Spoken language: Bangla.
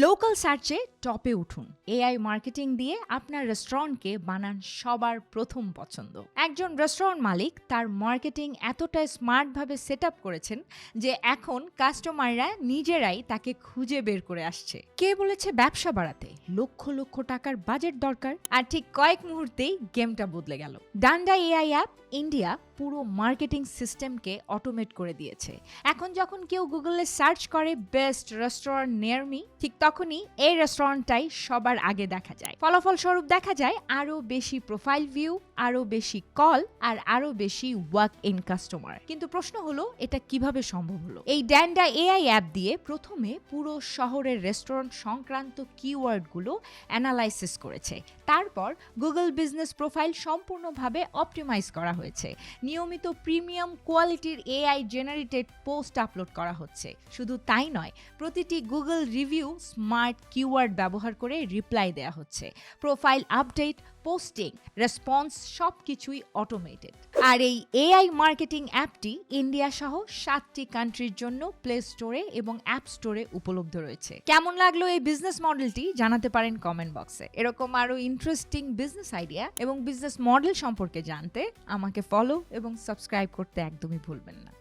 লোকাল সার্চে টপে উঠুন। এআই মার্কেটিং দিয়ে আপনার রেস্টুরেন্টকে বানান সবার প্রথম পছন্দ। একজন রেস্টুরেন্ট মালিক তার মার্কেটিং এতটাই স্মার্টভাবে সেট আপ করেছেন যে এখন কাস্টমাররা নিজেরাই তাকে খুঁজে বের করে আসছে। কে বলেছে ব্যবসা বাড়াতে লক্ষ লক্ষ টাকার বাজেট দরকার? আর ঠিক কয়েক মুহূর্তেই গেমটা বদলে গেল। ডান্ডা এআই অ্যাপ ইন্ডিয়া পুরো মার্কেটিং সিস্টেমকে অটোমেট করে দিয়েছে। এখন যখন কেউ গুগলে সার্চ করে বেস্ট রেস্টুরেন্ট নিয়ার মি, ঠিক তখনই এই রেস্টুরেন্টটাই সবার আগে দেখা যায়। ফলাফল স্বরূপ দেখা যায় আরো বেশি প্রোফাইল ভিউ, আরো বেশি কল আর আরো বেশি ওয়াক ইন কাস্টমার। কিন্তু প্রশ্ন হলো, এটা কিভাবে সম্ভব হলো? এই ড্যান্ডা এআই অ্যাপ দিয়ে প্রথমে পুরো শহরের রেস্টুরেন্ট সংক্রান্ত কিওয়ার্ডগুলো অ্যানালাইসিস করেছে। তারপর গুগল বিজনেস প্রোফাইল সম্পূর্ণভাবে অপটিমাইজ করা হয়েছে। নিয়মিত প্রিমিয়াম কোয়ালিটির এআই জেনারেটেড পোস্ট আপলোড করা হচ্ছে। শুধু তাই নয়, প্রতিটি গুগল রিভিউ স্মার্ট কিওয়ার্ড ব্যবহার করে রিপ্লাই দেওয়া হচ্ছে। প্রোফাইল আপডেট, পোস্টিং, রেসপন্স সবকিছুই অটোমেটেড। আর এই এআই মার্কেটিং অ্যাপটি ইন্ডিয়া সহ 7টি কান্ট্রির জন্য প্লে স্টোরে এবং অ্যাপ স্টোরে উপলব্ধ রয়েছে। কেমন লাগলো এই বিজনেস মডেলটি জানাতে পারেন কমেন্ট বক্সে। এরকম আরো ইন্টারেস্টিং বিজনেস আইডিয়া এবং বিজনেস মডেল সম্পর্কে জানতে আমাকে ফলো এবং সাবস্ক্রাইব করতে একদমই ভুলবেন না।